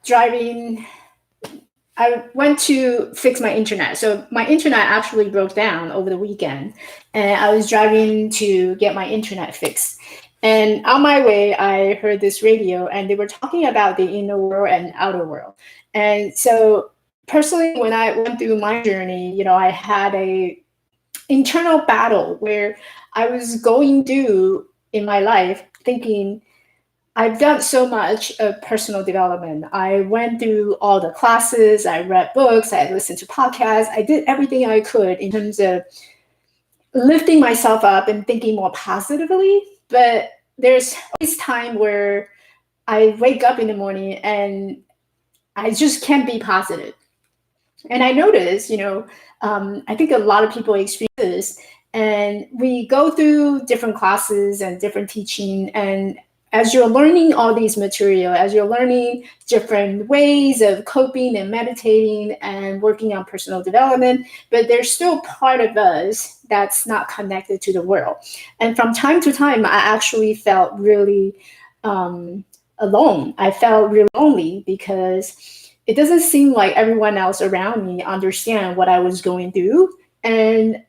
driving. I went to fix my internet. So my internet actually broke down over the weekend, and I was driving to get my internet fixed. And on my way, I heard this radio, and they were talking about the inner world and outer world. And so, personally, when I went through my journey, I had a internal battle where I was going through in my life thinking, I've done so much of personal development. I went through all the classes, I read books, I listened to podcasts, I did everything I could in terms of lifting myself up and thinking more positively. But there's always time where I wake up in the morning and I just can't be positive. And I notice, I think a lot of people experience this, and we go through different classes and different teaching, and as you're learning all these material, as you're learning different ways of coping and meditating and working on personal development, but there's still part of us that's not connected to the world. And from time to time, I actually felt really alone. I felt really lonely because it doesn't seem like everyone else around me understand what I was going through. And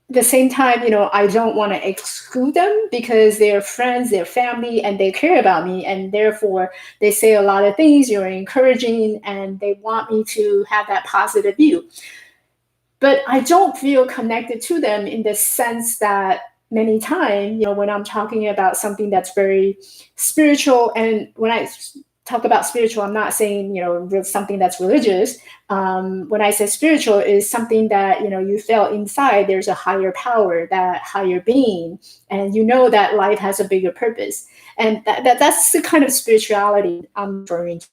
at the same time, I don't want to exclude them because they're friends, they're family, and they care about me. And therefore, they say a lot of things, you're encouraging, and they want me to have that positive view. But I don't feel connected to them in the sense that many times, when I'm talking about something that's very spiritual, and when I talk about spiritual, I'm not saying, something that's religious. When I say spiritual is something that, you feel inside, there's a higher power, that higher being, and that life has a bigger purpose. And that's the kind of spirituality I'm referring to.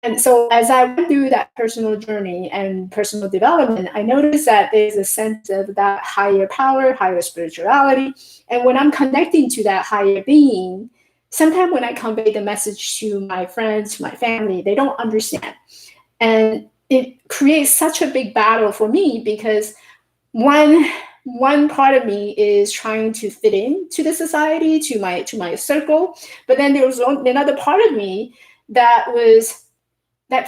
And so as I went through that personal journey and personal development, I noticed that there's a sense of that higher power, higher spirituality. And when I'm connecting to that higher being, sometimes when I convey the message to my friends, to my family, they don't understand. And it creates such a big battle for me because one part of me is trying to fit in to the society, to my circle, but then there was another part of me that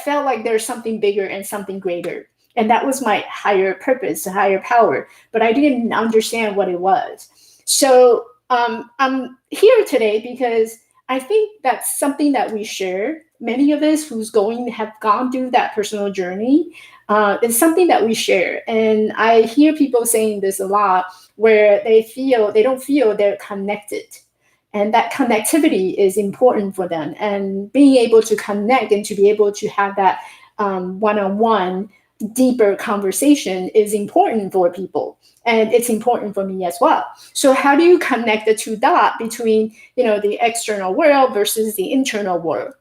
felt like there's something bigger and something greater. And that was my higher purpose, the higher power, but I didn't understand what it was. So I'm here today because I think that's something that we share. Many of us have gone through that personal journey. It's something that we share. And I hear people saying this a lot where they don't feel they're connected. And that connectivity is important for them. And being able to connect and to be able to have that one-on-one deeper conversation is important for people. And it's important for me as well. So how do you connect the two dots between, the external world versus the internal world?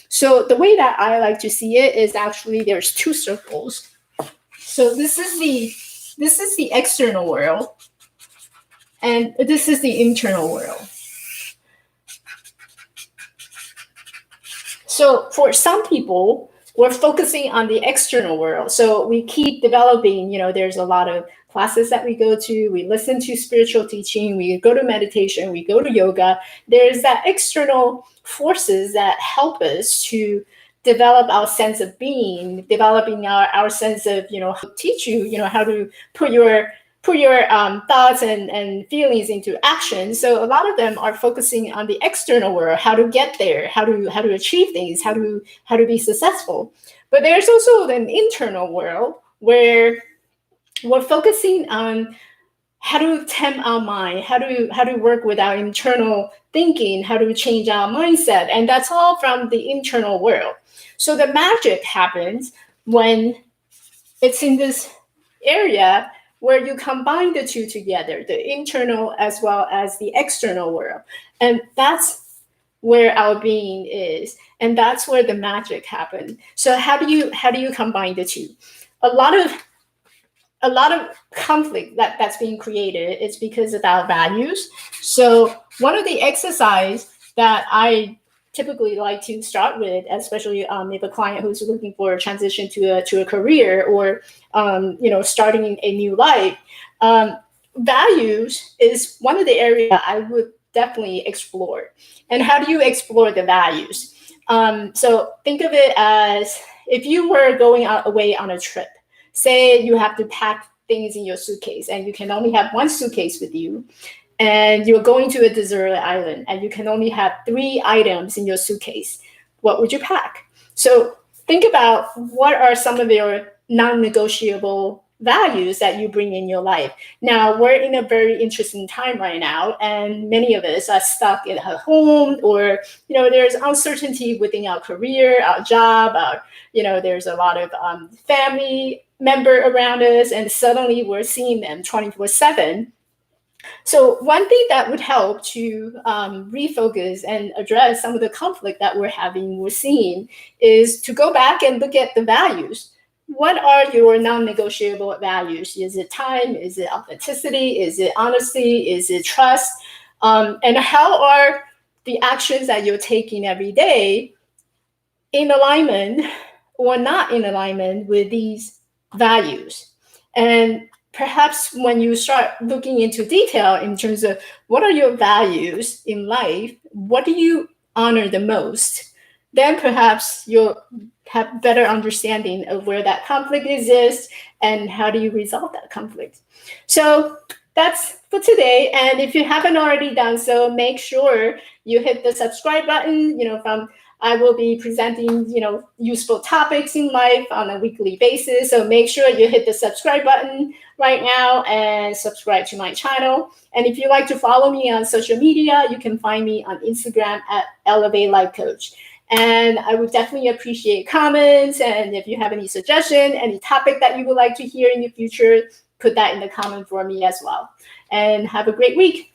So the way that I like to see it is actually there's two circles. So this is the external world, and this is the internal world. So for some people, we're focusing on the external world. So we keep developing, there's a lot of classes that we go to, we listen to spiritual teaching, we go to meditation, we go to yoga. There's that external forces that help us to develop our sense of being, developing our sense of, teach you, how to put your thoughts and feelings into action. So a lot of them are focusing on the external world, how to get there, how to achieve things, how to be successful. But there's also an internal world where we're focusing on how to tame our mind, how to work with our internal thinking, how to change our mindset, and that's all from the internal world. So the magic happens when it's in this area where you combine the two together, the internal as well as the external world. And that's where our being is. And that's where the magic happens. So how do you combine the two? A lot of conflict that's being created is because of our values. So one of the exercise that I typically like to start with, especially if a client who's looking for a transition to a career or starting a new life, values is one of the areas I would definitely explore. And how do you explore the values? So think of it as if you were going away on a trip. Say you have to pack things in your suitcase and you can only have one suitcase with you, and you're going to a deserted island and you can only have 3 items in your suitcase. What would you pack? So think about what are some of your non-negotiable values that you bring in your life. Now, we're in a very interesting time right now, and many of us are stuck at home, or there's uncertainty within our career, our job, there's a lot of family member around us, and suddenly we're seeing them 24/7. So one thing that would help to refocus and address some of the conflict that we're seeing, is to go back and look at the values. What are your non-negotiable values? Is it time? Is it authenticity? Is it honesty? Is it trust? And how are the actions that you're taking every day in alignment or not in alignment with these values? And perhaps when you start looking into detail in terms of what are your values in life, what do you honor the most, then perhaps you'll have better understanding of where that conflict exists and how do you resolve that conflict. So that's for today. And if you haven't already done so, make sure you hit the subscribe button. I will be presenting, useful topics in life on a weekly basis. So make sure you hit the subscribe button right now and subscribe to my channel. And if you'd like to follow me on social media, you can find me on Instagram at Elevate Life Coach. And I would definitely appreciate comments. And if you have any suggestion, any topic that you would like to hear in the future, put that in the comment for me as well. And have a great week.